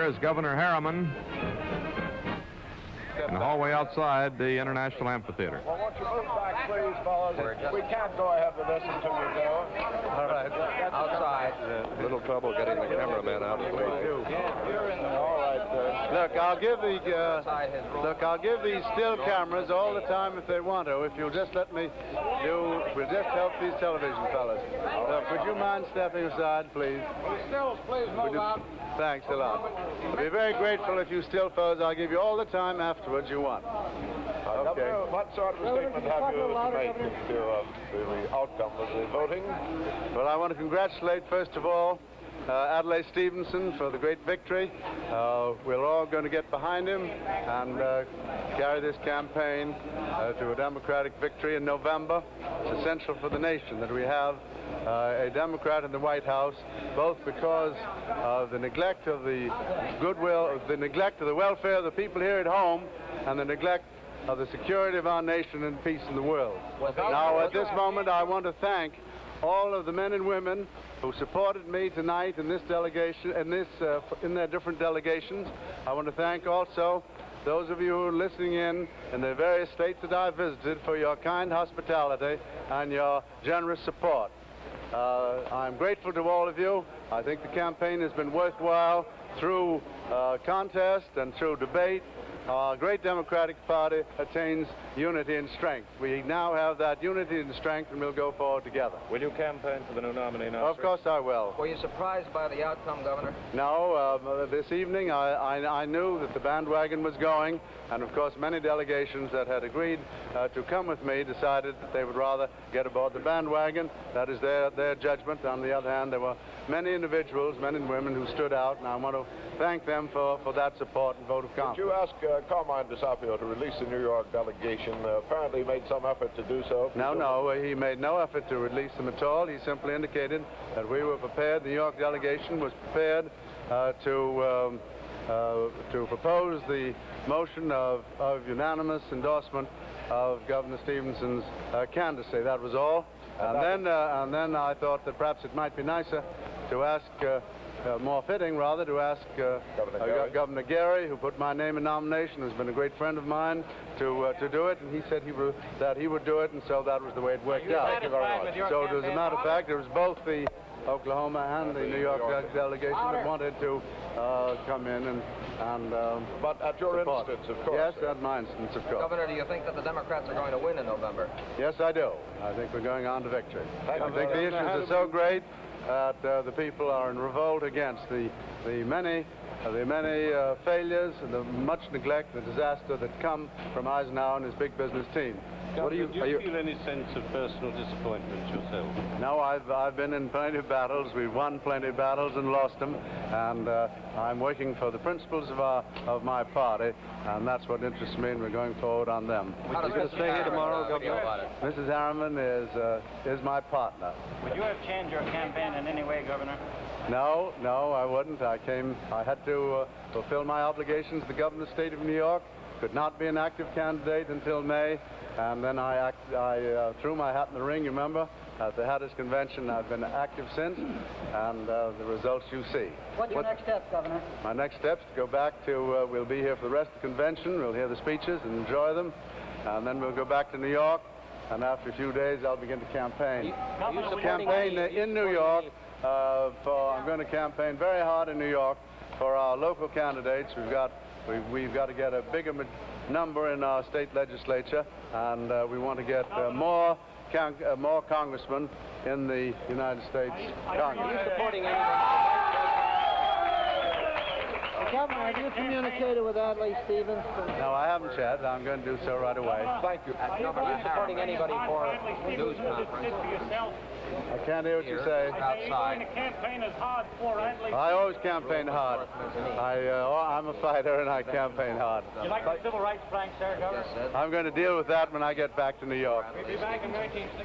There's Governor Harriman in the hallway outside the International Amphitheater. Well, won't you move back, please, fellas? We can't go ahead with this until you go. All right. Outside. A little trouble getting the cameraman out of the way. You're in the all right, Look, I'll give these still cameras all the time if they want to. If you'll just let me we'll just help these television fellas. Would you mind stepping aside, please? Stills, please move out. Thanks a lot. I'll be very grateful if you still fellas. I'll give you all the time afterwards you want. Okay. What sort of a statement have you to make to the outcome of the voting? Well, I want to congratulate, first of all, Adlai Stevenson for the great victory. We're all going to get behind him and carry this campaign to a Democratic victory in November. It's essential for the nation that we have a Democrat in the White House, both because of the neglect of the goodwill, the neglect of the welfare of the people here at home, and the neglect of the security of our nation and peace in the world. Now, at this moment, I want to thank all of the men and women who supported me tonight in this delegation, in their different delegations. I want to thank also those of you who are listening in the various states that I visited for your kind hospitality and your generous support. I'm grateful to all of you. I think the campaign has been worthwhile through contest and through debate. Our great Democratic Party attains unity and strength. We now have that unity and strength, and we'll go forward together. Will you campaign for the new nominee now? Of course I will. Were you surprised by the outcome, Governor? No. This evening I knew that the bandwagon was going, and of course many delegations that had agreed to come with me decided that they would rather get aboard the bandwagon. That is their judgment. On the other hand, there were many individuals, men and women, who stood out, and I want to thank them for that support and vote of confidence. Did you ask Carmine DeSapio to release the New York delegation? Apparently he made some effort to do so. No, he made no effort to release them at all. He simply indicated that we were prepared, the New York delegation was prepared to propose the motion of unanimous endorsement of Governor Stevenson's candidacy. That was all. And then I thought that perhaps it might be nicer to ask, more fitting rather, to ask Governor Gary, who put my name in nomination, who's been a great friend of mine, to do it, and he said that he would do it, and so that was the way it worked out. Thank you very much. So as a matter of fact, it was both the Oklahoma and the New York delegation that wanted to come in and but at your support. instance, of course. Yes, at my instance, of course. Governor, do you think that the Democrats are going to win in November? Yes, I do. I think we're going on to victory. I think the issues are so great that the people are in revolt against the many failures and the much neglect, the disaster that come from Eisenhower and his big business team. Do you feel any sense of personal disappointment yourself? No, I've been in plenty of battles. We've won plenty of battles and lost them, and I'm working for the principles of my party, and that's what interests me, and we're going forward on them. How does Mrs. stay here tomorrow, feel about it? Mrs. Harriman is my partner. Would you have changed your campaign in any way, Governor? No, I wouldn't. I had to fulfill my obligations to the governor of the state of New York. Could not be an active candidate until May, and then I threw my hat in the ring, you remember, at the Hatters Convention. I've been active since, and the results you see. What's your next step, Governor? My next steps to go back to, we'll be here for the rest of the convention. We'll hear the speeches and enjoy them, and then we'll go back to New York, and after a few days I'll begin to campaign. Campaign in New York. I'm going to campaign very hard in New York for our local candidates. We've got to get a bigger number in our state legislature, and we want to get more congressmen in the United States Congress. Are you supporting anyone? Governor, have you communicated with Adlai Stevenson? No, I haven't yet. I'm going to do so right away. Thank you. Governor, are you supporting anybody for a news conference? I can't hear what you say. Outside. I always campaign hard. I'm a fighter and I campaign hard. You like the civil rights flank, sir, Governor? Yes, sir. I'm going to deal with that when I get back to New York. We'll be back in 1960.